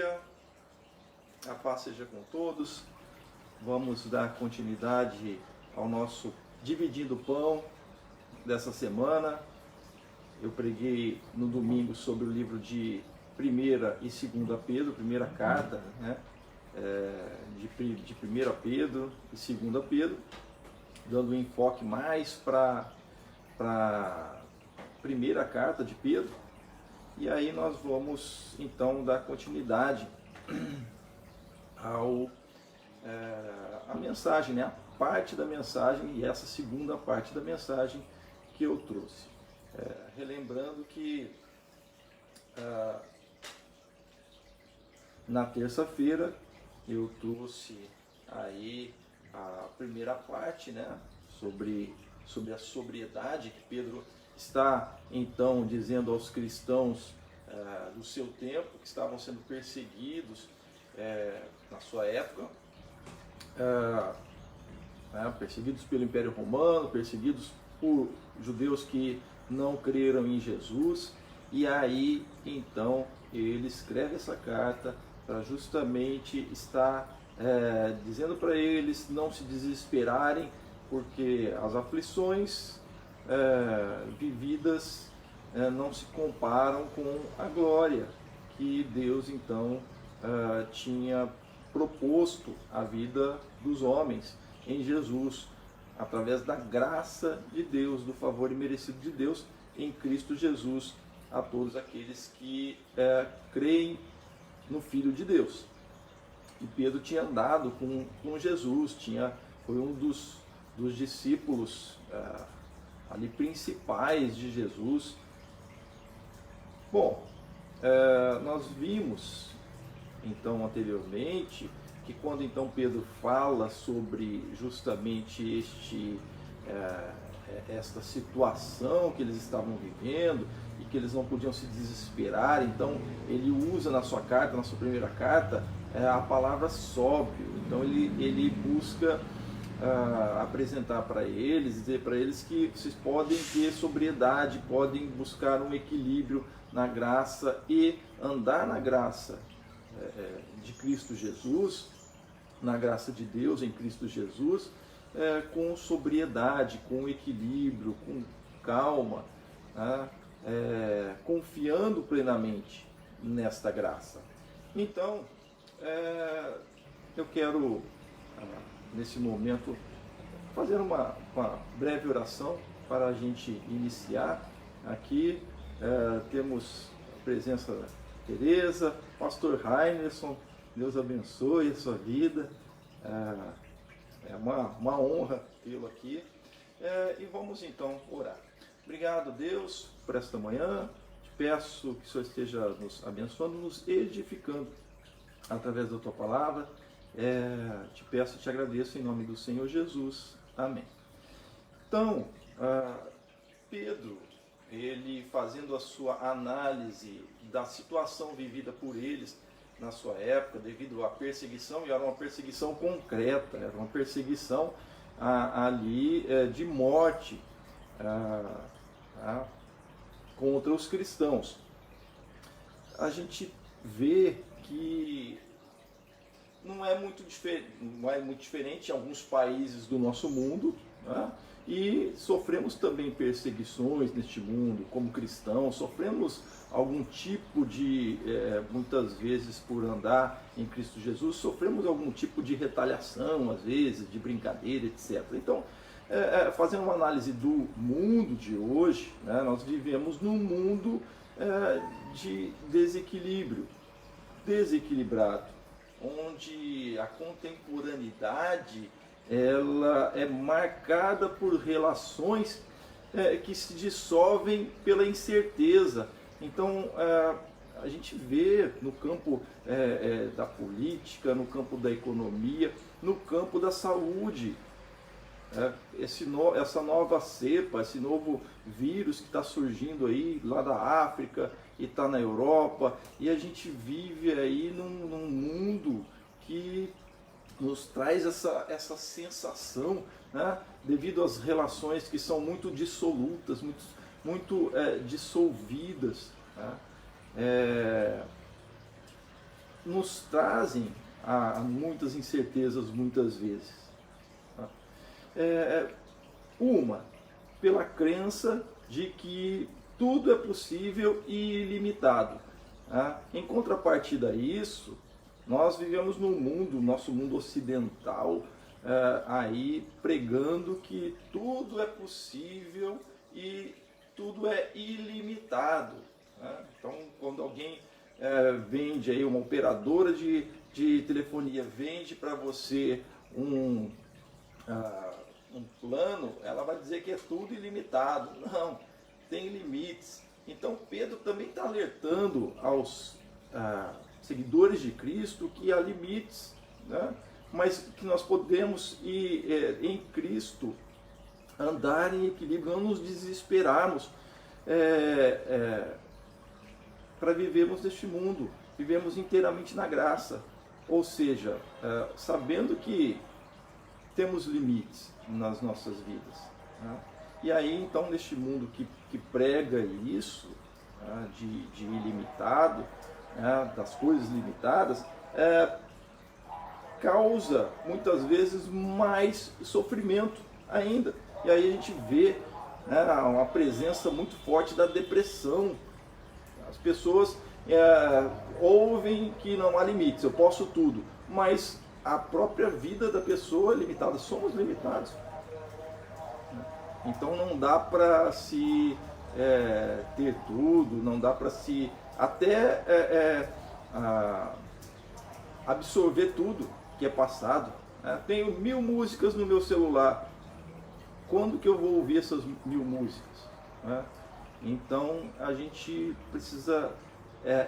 A paz seja com todos. Vamos dar continuidade ao nosso Dividindo o Pão dessa semana. Eu preguei no domingo sobre o livro de 1ª e 2ª Pedro, primeira carta, né? De 1ª Pedro e 2ª Pedro, dando um enfoque mais para a primeira carta de Pedro. E aí nós vamos então dar continuidade a mensagem, né? A parte da mensagem e essa segunda parte da mensagem que eu trouxe. Relembrando que na terça-feira eu trouxe aí a primeira parte, né? Sobre a sobriedade que Pedro está então dizendo aos cristãos do seu tempo, que estavam sendo perseguidos na sua época, perseguidos pelo Império Romano, perseguidos por judeus que não creram em Jesus. E aí então ele escreve essa carta para justamente estar dizendo para eles não se desesperarem, porque as aflições vividas não se comparam com a glória que Deus então tinha proposto à vida dos homens em Jesus, através da graça de Deus, do favor imerecido de Deus em Cristo Jesus, a todos aqueles que creem no Filho de Deus. E Pedro tinha andado com Jesus, foi um dos discípulos ali principais de Jesus. Bom, nós vimos então anteriormente que quando então Pedro fala sobre justamente esta situação que eles estavam vivendo e que eles não podiam se desesperar, então ele usa na sua carta, na sua primeira carta, a palavra sóbrio. Então ele busca apresentar para eles, dizer para eles que vocês podem ter sobriedade, podem buscar um equilíbrio na graça e andar na graça de Cristo Jesus, na graça de Deus em Cristo Jesus, com sobriedade, com equilíbrio, com calma, confiando plenamente nesta graça. Então, eu quero nesse momento fazer uma breve oração para a gente iniciar aqui. Temos a presença da Tereza, pastor Rainerson, Deus abençoe a sua vida, é uma honra tê-lo aqui, e vamos então orar. Obrigado, Deus, por esta manhã. Te peço que o Senhor esteja nos abençoando, nos edificando através da tua palavra. Te peço e te agradeço em nome do Senhor Jesus. Amém. Então, Pedro, ele fazendo a sua análise da situação vivida por eles na sua época, devido à perseguição, e era uma perseguição concreta, era uma perseguição ali de morte contra os cristãos. A gente vê que não é muito diferente em alguns países do nosso mundo, né? E sofremos também perseguições neste mundo, como cristãos, sofremos algum tipo de, muitas vezes por andar em Cristo Jesus, sofremos algum tipo de retaliação, às vezes, de brincadeira, etc. Então, fazendo uma análise do mundo de hoje, né, nós vivemos num mundo de desequilibrado, onde a contemporaneidade ela é marcada por relações que se dissolvem pela incerteza. Então a gente vê no campo da política, no campo da economia, no campo da saúde, essa nova cepa, esse novo vírus que está surgindo aí lá da África e está na Europa, e a gente vive aí num mundo que nos traz essa sensação, né, devido às relações que são muito dissolutas, muito dissolvidas, né? nos trazem a muitas incertezas muitas vezes. Tá? Uma, pela crença de que tudo é possível e ilimitado. Tá? Em contrapartida a isso, nós vivemos num mundo, nosso mundo ocidental, aí pregando que tudo é possível e tudo é ilimitado. Né? Então, quando alguém vende aí, uma operadora de telefonia vende para você um plano, ela vai dizer que é tudo ilimitado. Não, tem limites. Então Pedro também está alertando aos seguidores de Cristo que há limites, né? Mas que nós podemos em Cristo andar em equilíbrio, não nos desesperarmos para vivermos neste mundo, vivemos inteiramente na graça, ou seja, sabendo que temos limites nas nossas vidas. Né? E aí, então, neste mundo que prega isso, de ilimitado, das coisas limitadas, causa muitas vezes mais sofrimento ainda. E aí a gente vê uma presença muito forte da depressão. As pessoas ouvem que não há limites, eu posso tudo, mas a própria vida da pessoa é limitada, somos limitados. Então não dá para se ter tudo, não dá para se até absorver tudo que é passado. Tenho 1000 músicas no meu celular, quando que eu vou ouvir essas 1000 músicas? Então a gente precisa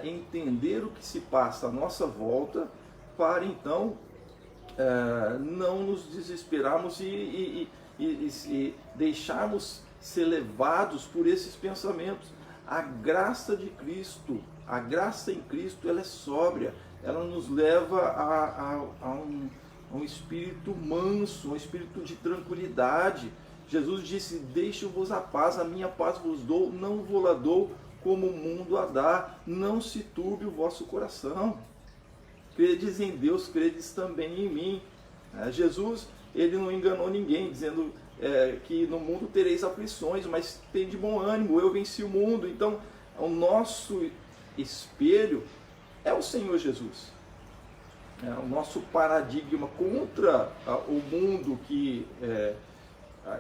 entender o que se passa à nossa volta para então não nos desesperarmos e deixarmos ser levados por esses pensamentos. A graça de Cristo, a graça em Cristo, ela é sóbria, ela nos leva a um espírito manso, um espírito de tranquilidade. Jesus disse: deixo-vos a paz, a minha paz vos dou, não vou-la dou como o mundo a dá, não se turbe o vosso coração. Credes em Deus, credes também em mim. Jesus, ele não enganou ninguém, dizendo que no mundo tereis aflições, mas tem de bom ânimo, eu venci o mundo. Então, o nosso espelho é o Senhor Jesus. O nosso paradigma contra o mundo que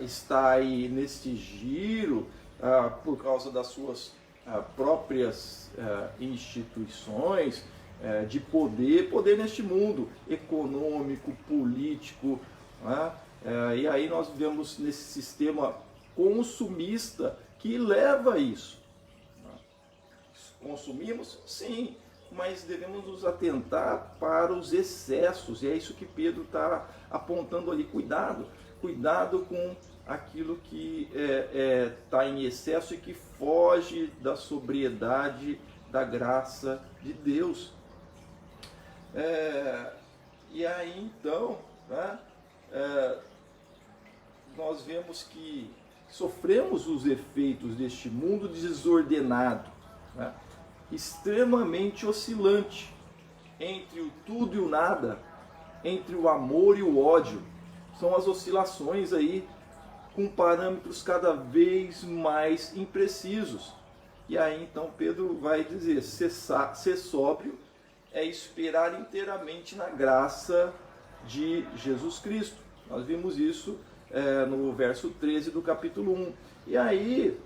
está aí neste giro por causa das suas próprias instituições de poder neste mundo econômico, político, e aí nós vivemos nesse sistema consumista que leva a isso. Consumimos? Sim, mas devemos nos atentar para os excessos, e é isso que Pedro está apontando ali. Cuidado com aquilo que está em excesso e que foge da sobriedade da graça de Deus. E aí então, nós vemos que sofremos os efeitos deste mundo desordenado, extremamente oscilante, entre o tudo e o nada, entre o amor e o ódio. São as oscilações aí com parâmetros cada vez mais imprecisos. E aí então Pedro vai dizer: ser sóbrio é esperar inteiramente na graça de Jesus Cristo. Nós vimos isso no verso 13 do capítulo 1. E aí,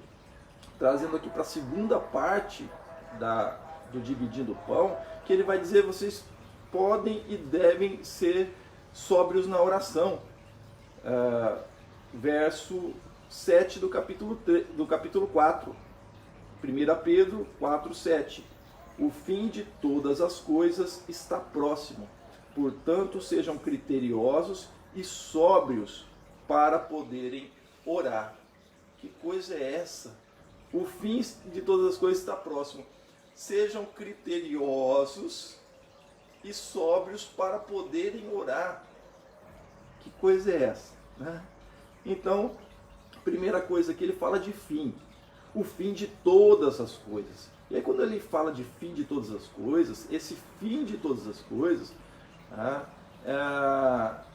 trazendo aqui para a segunda parte do Dividindo o Pão, que ele vai dizer: vocês podem e devem ser sóbrios na oração. Verso 7 do capítulo 4. 1 Pedro 4, 7. O fim de todas as coisas está próximo. Portanto, sejam criteriosos e sóbrios para poderem orar. Que coisa é essa? O fim de todas as coisas está próximo. Sejam criteriosos e sóbrios para poderem orar. Que coisa é essa? Então, primeira coisa que ele fala de fim. O fim de todas as coisas. E aí quando ele fala de fim de todas as coisas, esse fim de todas as coisas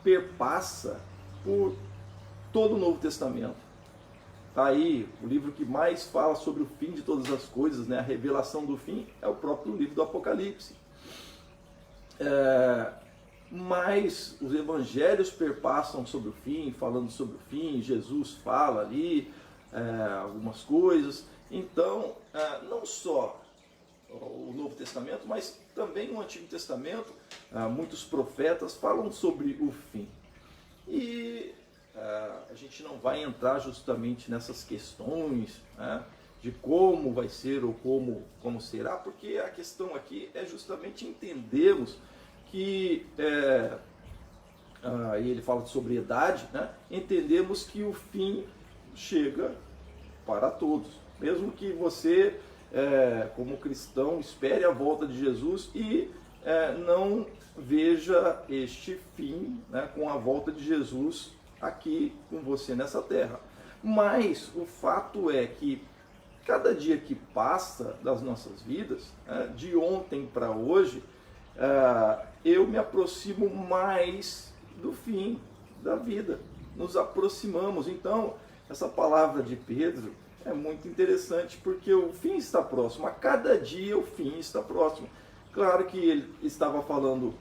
perpassa por todo o Novo Testamento. Está aí o livro que mais fala sobre o fim de todas as coisas, né? A revelação do fim, é o próprio livro do Apocalipse. Mas os evangelhos perpassam sobre o fim, falando sobre o fim, Jesus fala ali algumas coisas. Então, não só o Novo Testamento, mas também o Antigo Testamento, muitos profetas falam sobre o fim. E a gente não vai entrar justamente nessas questões, né, de como vai ser ou como será, porque a questão aqui é justamente entendermos que, e ele fala de sobriedade, né, entendemos que o fim chega para todos, mesmo que você, como cristão, espere a volta de Jesus e não veja este fim, né, com a volta de Jesus aqui com você nessa terra. Mas o fato é que cada dia que passa das nossas vidas, de ontem para hoje, eu me aproximo mais do fim da vida. Nos aproximamos. Então, essa palavra de Pedro é muito interessante, porque o fim está próximo. A cada dia o fim está próximo. Claro que ele estava falando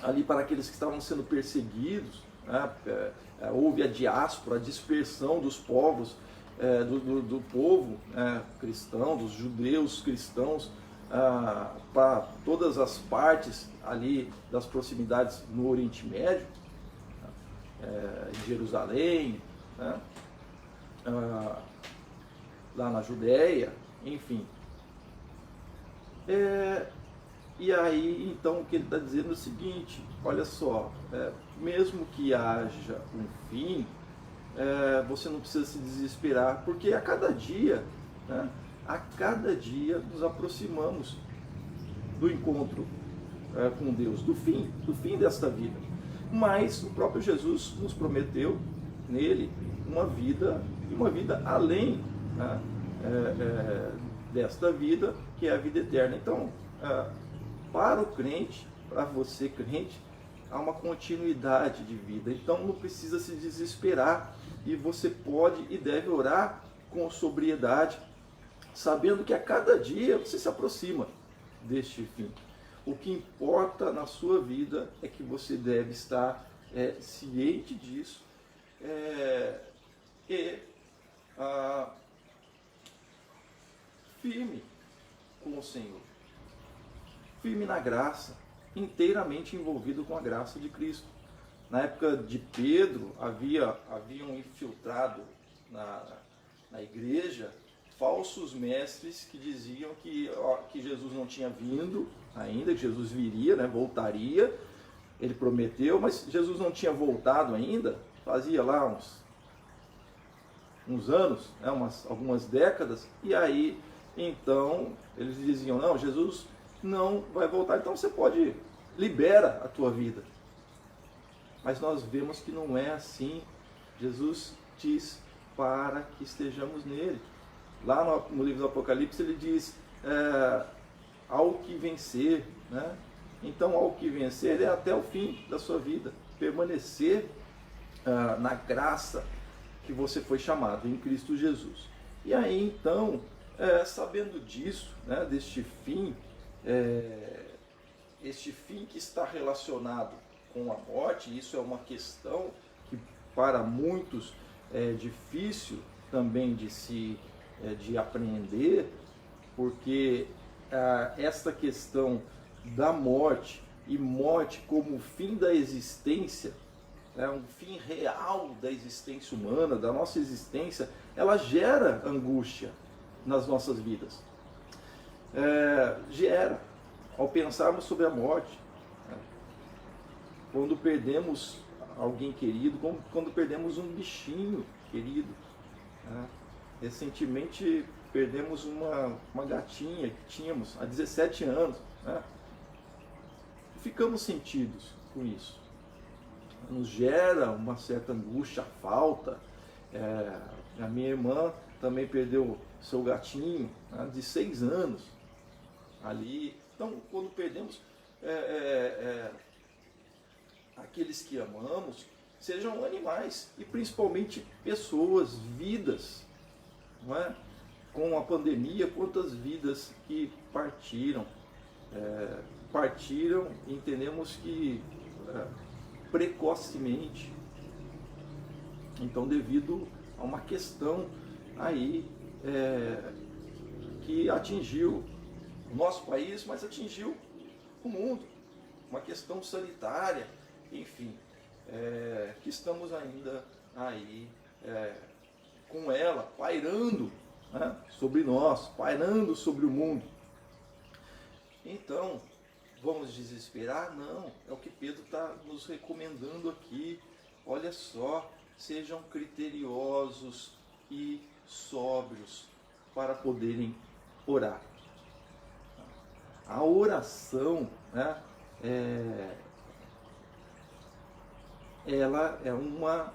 ali para aqueles que estavam sendo perseguidos, houve a diáspora, a dispersão dos povos, do povo cristão, dos judeus cristãos, para todas as partes ali das proximidades no Oriente Médio, em Jerusalém, lá na Judéia, enfim. E aí, então, o que ele está dizendo é o seguinte: olha só, mesmo que haja um fim, você não precisa se desesperar, porque a cada dia nos aproximamos do encontro com Deus, do fim desta vida. Mas o próprio Jesus nos prometeu nele uma vida além desta vida, que é a vida eterna. Então, para o crente, para você crente, há uma continuidade de vida. Então não precisa se desesperar, e você pode e deve orar com sobriedade, sabendo que a cada dia você se aproxima deste fim. O que importa na sua vida é que você deve estar ciente disso e firme com o Senhor, firme na graça, inteiramente envolvido com a graça de Cristo. Na época de Pedro, haviam infiltrado na igreja falsos mestres que diziam que Jesus não tinha vindo ainda, que Jesus viria, voltaria. Ele prometeu, mas Jesus não tinha voltado ainda. Fazia lá uns anos, algumas décadas, e aí então eles diziam: não, Jesus não vai voltar, então você libera a tua vida. Mas nós vemos que não é assim. Jesus diz para que estejamos nele. Lá no livro do Apocalipse ele diz: ao que vencer, né? Então, ao que vencer é até o fim da sua vida, permanecer na graça que você foi chamado em Cristo Jesus. E aí então, sabendo disso, né, deste fim, este fim que está relacionado com a morte, isso é uma questão que para muitos é difícil também de apreender, porque esta questão da morte, e morte como o fim da existência, um fim real da existência humana, da nossa existência, ela gera angústia nas nossas vidas. Gera, ao pensarmos sobre a morte, quando perdemos alguém querido, quando perdemos um bichinho querido. Recentemente perdemos uma gatinha que tínhamos há 17 anos. Ficamos sentidos com isso. Nos gera uma certa angústia, falta. A minha irmã também perdeu seu gatinho, né, de 6 anos ali. Então, quando perdemos aqueles que amamos, sejam animais e principalmente pessoas, vidas, não é? Com a pandemia, quantas vidas que partiram, entendemos que precocemente, então devido a uma questão aí que atingiu o nosso país, mas atingiu o mundo, uma questão sanitária, enfim, que estamos ainda aí com ela pairando, né, sobre nós, pairando sobre o mundo. Então, vamos desesperar? Não, é o que Pedro está nos recomendando aqui. Olha só, sejam criteriosos e sóbrios para poderem orar. A oração, né, ela é uma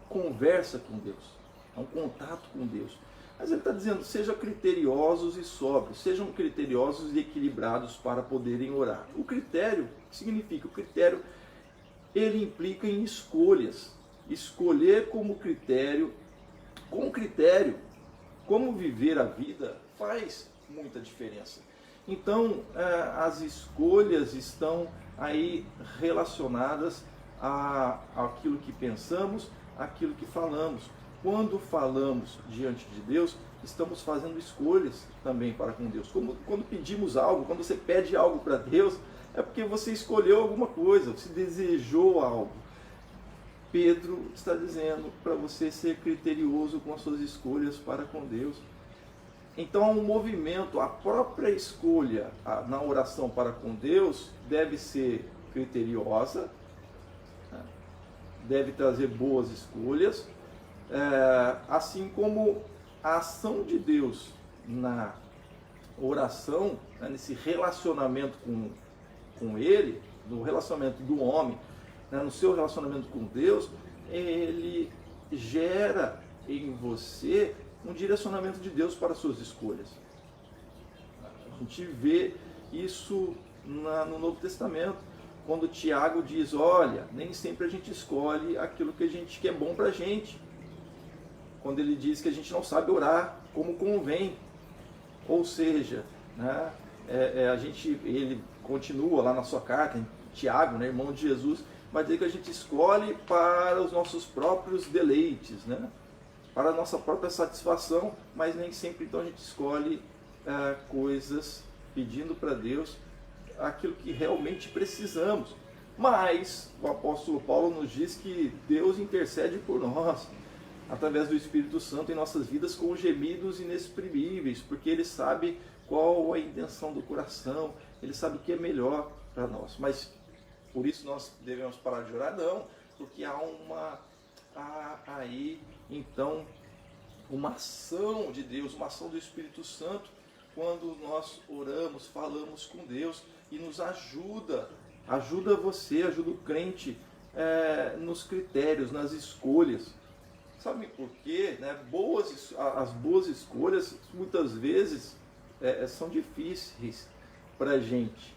conversa com Deus, é um contato com Deus. Mas ele está dizendo, sejam criteriosos e sóbrios, sejam criteriosos e equilibrados para poderem orar. O critério, o que significa? O critério, ele implica em escolhas. Escolher como critério, com critério, como viver a vida faz muita diferença. Então, as escolhas estão aí relacionadas àquilo que pensamos, àquilo que falamos. Quando falamos diante de Deus, estamos fazendo escolhas também para com Deus. Quando pedimos algo, quando você pede algo para Deus, é porque você escolheu alguma coisa, você desejou algo. Pedro está dizendo para você ser criterioso com as suas escolhas para com Deus. Então, um movimento, a própria escolha na oração para com Deus deve ser criteriosa, deve trazer boas escolhas, assim como a ação de Deus na oração, nesse relacionamento com Ele, no relacionamento do homem, no seu relacionamento com Deus, ele gera em você um direcionamento de Deus para as suas escolhas. A gente vê isso no Novo Testamento, quando Tiago diz, olha, nem sempre a gente escolhe aquilo que a gente quer bom para a gente. Quando ele diz que a gente não sabe orar como convém. Ou seja, né, ele continua lá na sua carta, em Tiago, né, irmão de Jesus, vai dizer que a gente escolhe para os nossos próprios deleites, né, para a nossa própria satisfação, mas nem sempre então a gente escolhe coisas pedindo para Deus aquilo que realmente precisamos. Mas o apóstolo Paulo nos diz que Deus intercede por nós, através do Espírito Santo em nossas vidas com gemidos inexprimíveis, porque Ele sabe qual a intenção do coração, Ele sabe o que é melhor para nós. Mas por isso nós devemos parar de orar? Não, porque há aí então uma ação de Deus, uma ação do Espírito Santo, quando nós oramos, falamos com Deus e nos ajuda você, ajuda o crente nos critérios, nas escolhas. Sabe por quê? Né? As boas escolhas muitas vezes são difíceis para a gente.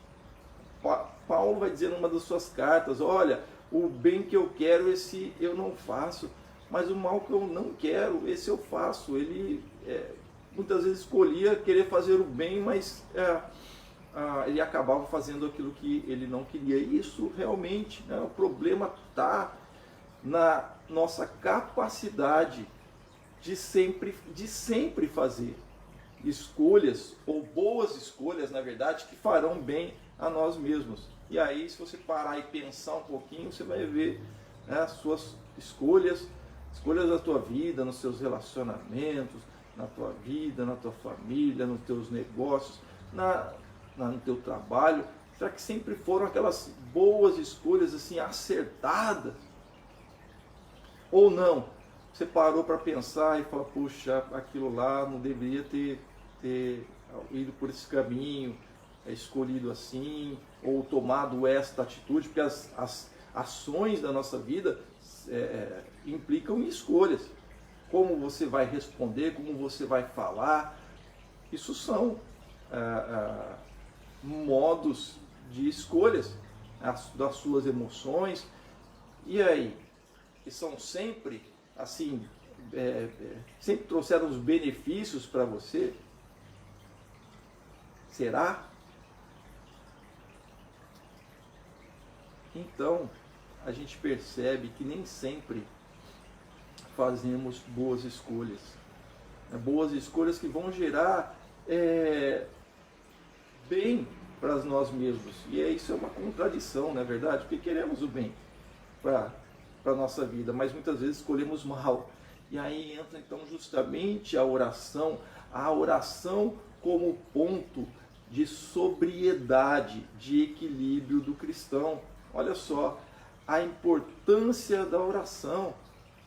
Paulo vai dizer numa das suas cartas, olha, o bem que eu quero, esse eu não faço, mas o mal que eu não quero, esse eu faço. Ele muitas vezes escolhia querer fazer o bem, mas ele acabava fazendo aquilo que ele não queria. E isso realmente, né, o problema está na nossa capacidade de sempre fazer escolhas, ou boas escolhas, na verdade, que farão bem a nós mesmos. E aí, se você parar e pensar um pouquinho, você vai ver, né, as suas escolhas da tua vida, nos seus relacionamentos, na tua vida, na tua família, nos teus negócios, no teu trabalho. Será que sempre foram aquelas boas escolhas assim, acertadas? Ou não? Você parou para pensar e falou, puxa, aquilo lá não deveria ter ido por esse caminho, escolhido assim, ou tomado esta atitude, porque as ações da nossa vida implicam em escolhas. como você vai responder, como você vai falar. Isso são modos de escolhas das suas emoções. E aí? Que são sempre assim, sempre trouxeram os benefícios para você? Será? Então, a gente percebe que nem sempre fazemos boas escolhas. Boas escolhas que vão gerar bem para nós mesmos. E isso é uma contradição, não é verdade? Porque queremos o bem para a nossa vida, mas muitas vezes escolhemos mal. E aí entra então justamente a oração como ponto de sobriedade, de equilíbrio do cristão. Olha só a importância da oração.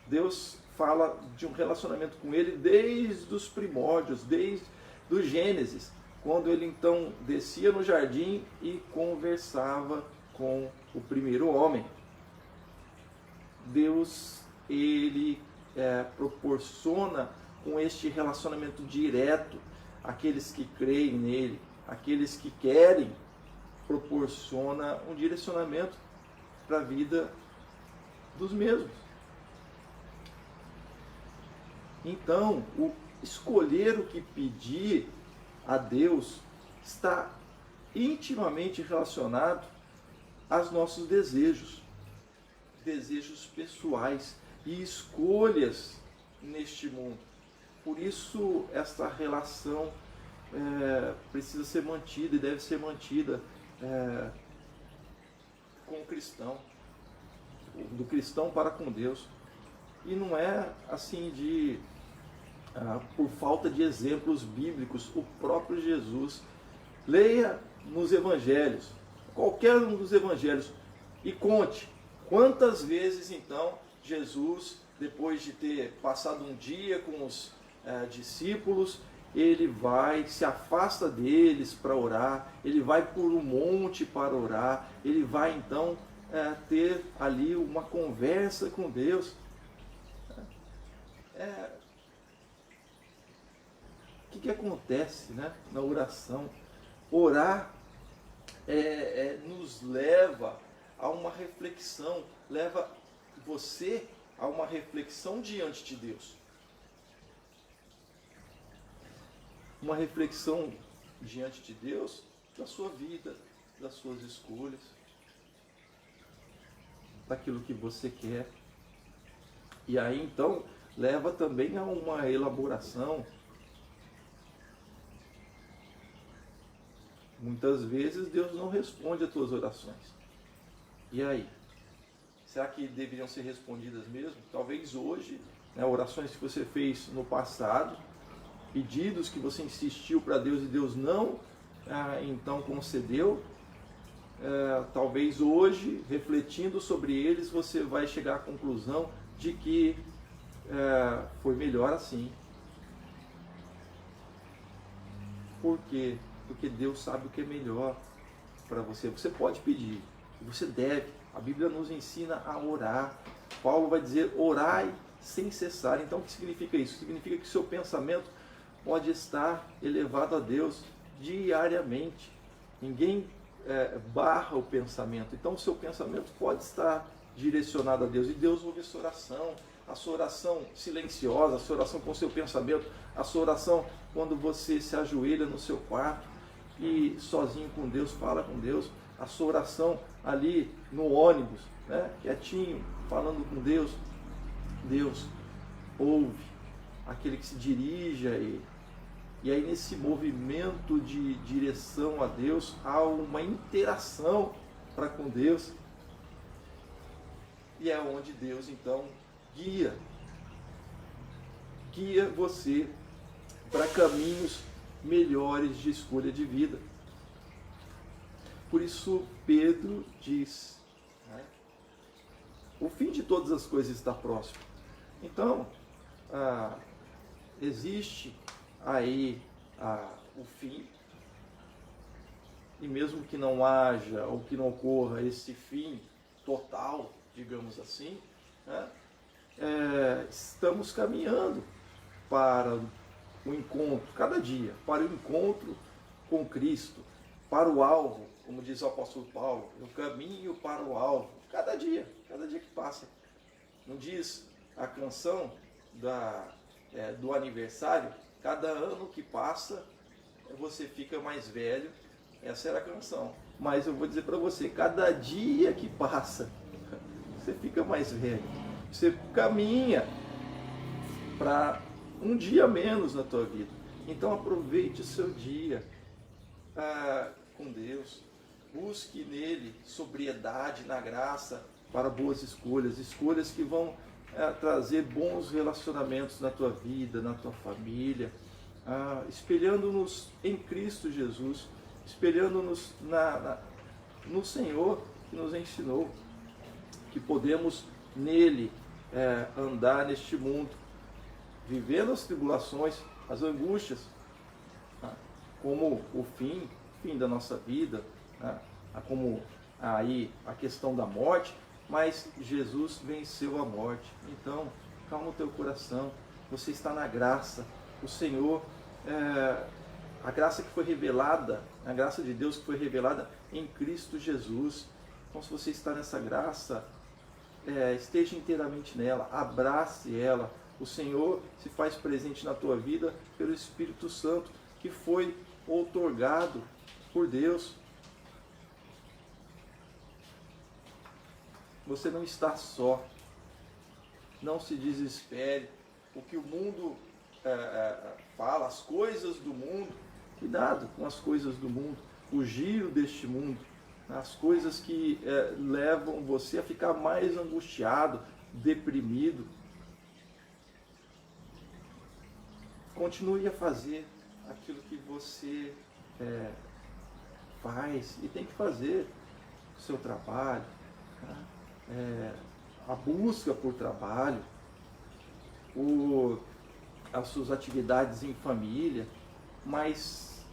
Deus fala de um relacionamento com Ele desde os primórdios, desde o Gênesis, quando Ele então descia no jardim e conversava com o primeiro homem. Deus, Ele proporciona com este relacionamento direto aqueles que creem nele, aqueles que querem, proporciona um direcionamento para a vida dos mesmos. Então, o escolher o que pedir a Deus está intimamente relacionado aos nossos desejos pessoais e escolhas neste mundo. Por isso, esta relação precisa ser mantida e deve ser mantida com o cristão, do cristão para com Deus. E não é assim por falta de exemplos bíblicos. O próprio Jesus, leia nos evangelhos, qualquer um dos evangelhos, e conte quantas vezes então Jesus, depois de ter passado um dia com os discípulos, ele se afasta deles para orar, ele vai por um monte para orar, ele vai então ter ali uma conversa com Deus. O que acontece, né, na oração? Orar nos leva a uma reflexão, leva você a uma reflexão diante de Deus. Uma reflexão diante de Deus da sua vida, das suas escolhas, daquilo que você quer. E aí então leva também a uma elaboração. Muitas vezes Deus não responde às tuas orações. E aí? Será que deveriam ser respondidas mesmo? Talvez hoje, orações que você fez no passado, pedidos que você insistiu para Deus e Deus não então concedeu. Talvez hoje, refletindo sobre eles, você vai chegar à conclusão de que foi melhor assim. Por quê? Porque Deus sabe o que é melhor para você. Você pode pedir, você deve. A Bíblia nos ensina a orar. Paulo vai dizer, orai sem cessar. Então o que significa isso? Significa que o seu pensamento pode estar elevado a Deus diariamente. Ninguém barra o pensamento. Então o seu pensamento pode estar direcionado a Deus. E Deus ouve a sua oração. A sua oração silenciosa, a sua oração com o seu pensamento, a sua oração quando você se ajoelha no seu quarto e sozinho com Deus, fala com Deus, a sua oração ali no ônibus, quietinho, falando com Deus. Deus ouve aquele que se dirige a Ele. E aí nesse movimento de direção a Deus, há uma interação para com Deus. E é onde Deus então guia você para caminhos melhores de escolha de vida. Por isso Pedro diz, o fim de todas as coisas está próximo. Então, existe aí o fim, e mesmo que não haja ou que não ocorra esse fim total, digamos assim, estamos caminhando para o encontro, cada dia, para o encontro com Cristo, para o alvo, como diz o apóstolo Paulo, eu caminho para o alvo, cada dia que passa. Não diz a canção do aniversário, cada ano que passa você fica mais velho, essa era a canção. Mas eu vou dizer para você, cada dia que passa você fica mais velho, você caminha para um dia menos na tua vida. Então aproveite o seu dia com Deus, busque nele sobriedade na graça para boas escolhas, escolhas que vão trazer bons relacionamentos na tua vida, na tua família, espelhando-nos em Cristo Jesus, espelhando-nos no Senhor que nos ensinou, que podemos nele andar neste mundo, vivendo as tribulações, as angústias, como o fim da nossa vida, como aí a questão da morte, mas Jesus venceu a morte. Então, calma o teu coração, você está na graça, o Senhor, a graça que foi revelada, a graça de Deus que foi revelada em Cristo Jesus. Então, se você está nessa graça, esteja inteiramente nela, abrace ela. O Senhor se faz presente na tua vida pelo Espírito Santo, que foi outorgado por Deus. Você não está só, não se desespere. O que o mundo fala, as coisas do mundo, cuidado com as coisas do mundo, o giro deste mundo, as coisas que levam você a ficar mais angustiado, deprimido. Continue a fazer aquilo que você faz e tem que fazer, o seu trabalho, a busca por trabalho, as suas atividades em família, mas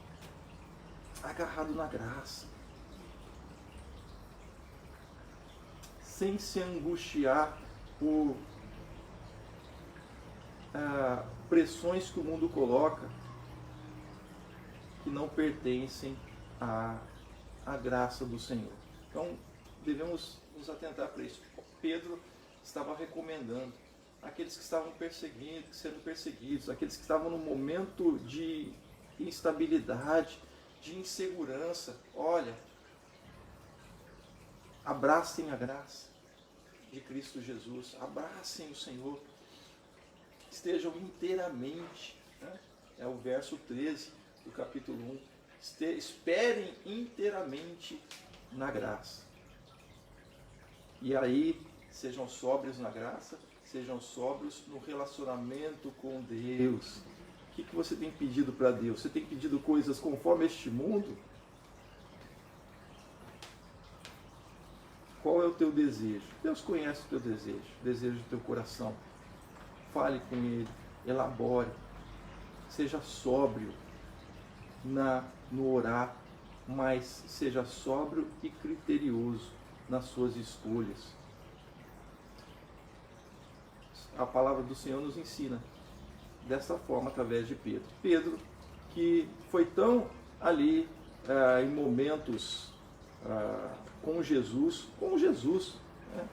agarrado na graça, sem se angustiar por pressões que o mundo coloca, que não pertencem à graça do Senhor. Então, devemos nos atentar para isso. Pedro estava recomendando aqueles que estavam sendo perseguidos, aqueles que estavam no momento de instabilidade, de insegurança. Olha, abracem a graça de Cristo Jesus, abracem o Senhor, estejam inteiramente, é o verso 13 do capítulo 1, esperem inteiramente na graça. E aí, sejam sóbrios na graça, sejam sóbrios no relacionamento com Deus. O que você tem pedido para Deus? Você tem pedido coisas conforme este mundo? Qual é o teu desejo? Deus conhece o teu desejo, o desejo do teu coração. Fale com Ele, elabore, seja sóbrio no orar, mas seja sóbrio e criterioso nas suas escolhas. A palavra do Senhor nos ensina dessa forma através de Pedro. Pedro, que foi tão ali em momentos com Jesus, né?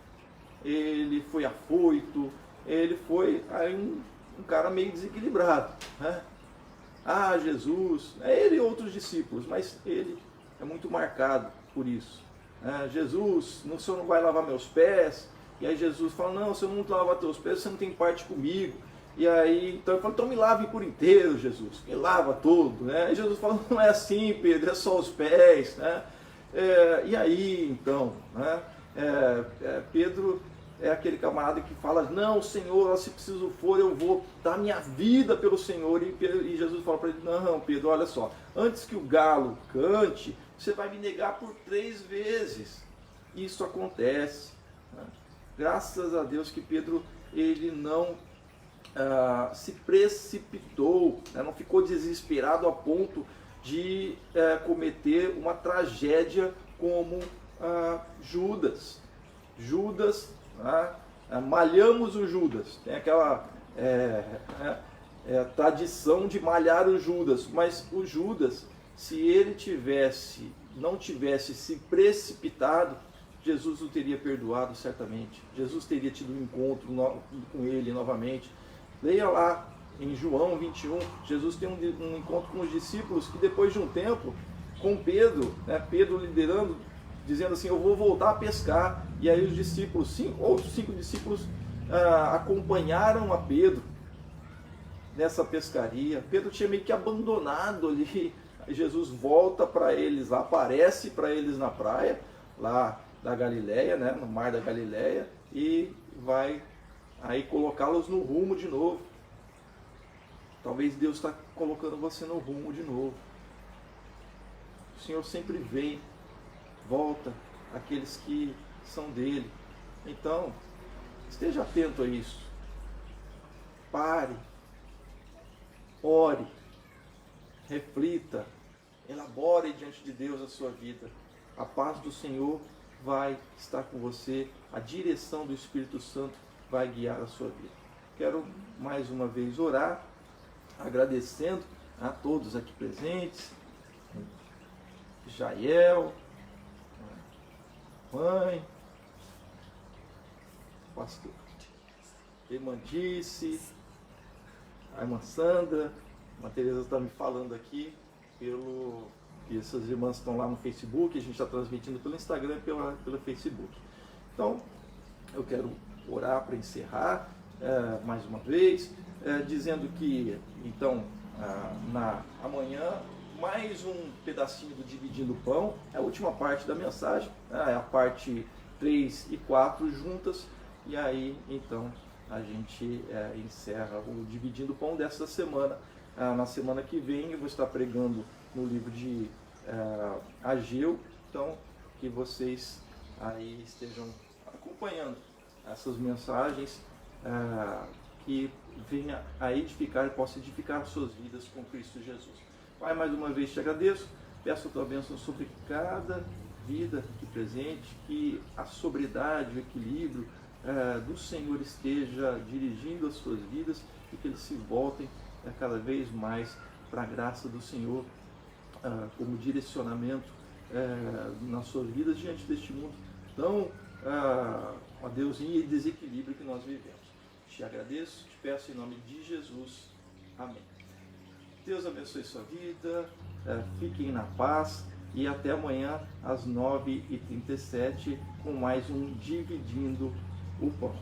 Ele foi afoito, ele foi um cara meio desequilibrado, né? Jesus, ele e outros discípulos, mas ele é muito marcado por isso. Jesus, o Senhor não vai lavar meus pés? E aí Jesus fala, não, se eu não lavar teus pés, você não tem parte comigo. E aí, então ele fala, então me lave por inteiro, Jesus, me lava todo, né? E Jesus fala, não é assim, Pedro, é só os pés, né? E aí, então, né? Pedro é aquele camarada que fala, não, Senhor, se preciso for, eu vou dar minha vida pelo Senhor. E Jesus fala para ele, não, Pedro, olha só, antes que o galo cante, você vai me negar por 3 vezes. Isso acontece, né? Graças a Deus que Pedro, ele não se precipitou, né? Não ficou desesperado a ponto de cometer uma tragédia como Judas. Judas, malhamos o Judas. Tem aquela tradição de malhar o Judas, mas o Judas, se ele não tivesse se precipitado, Jesus o teria perdoado certamente. Jesus teria tido um encontro com ele novamente. Leia lá em João 21, Jesus tem um encontro com os discípulos que depois de um tempo, com Pedro, Pedro liderando, dizendo assim, eu vou voltar a pescar. E aí os discípulos, outros 5 discípulos acompanharam a Pedro nessa pescaria. Pedro tinha meio que abandonado ali. Jesus volta para eles, aparece para eles na praia, lá da Galileia, no mar da Galileia, e vai aí colocá-los no rumo de novo. Talvez Deus está colocando você no rumo de novo. O Senhor sempre vem, volta aqueles que são dele. Então, esteja atento a isso. Pare, ore, reflita, elabore diante de Deus a sua vida. A paz do Senhor vai estar com você, a direção do Espírito Santo vai guiar a sua vida. Quero mais uma vez orar, agradecendo a todos aqui presentes, Jael, mãe, pastor Emandice, a irmã Sandra, a Tereza está me falando aqui que essas irmãs estão lá no Facebook, a gente está transmitindo pelo Instagram e pelo Facebook. Então, eu quero orar para encerrar mais uma vez, dizendo que, então, amanhã, mais um pedacinho do Dividindo o Pão, é a última parte da mensagem, é a parte 3 e 4 juntas, e aí, então, a gente encerra o Dividindo o Pão desta semana. Na semana que vem eu vou estar pregando no livro de Ageu, então que vocês aí estejam acompanhando essas mensagens que venha a edificar e possa edificar suas vidas com Cristo Jesus. Pai, mais uma vez te agradeço, peço a tua bênção sobre cada vida aqui presente, que a sobriedade, o equilíbrio do Senhor esteja dirigindo as suas vidas e que eles se voltem cada vez mais para a graça do Senhor como direcionamento nas suas vidas diante deste mundo tão, ó Deus, em desequilíbrio que nós vivemos. Te agradeço, te peço em nome de Jesus. Amém. Deus abençoe sua vida, fiquem na paz e até amanhã às 9h37 com mais um Dividindo o Pão.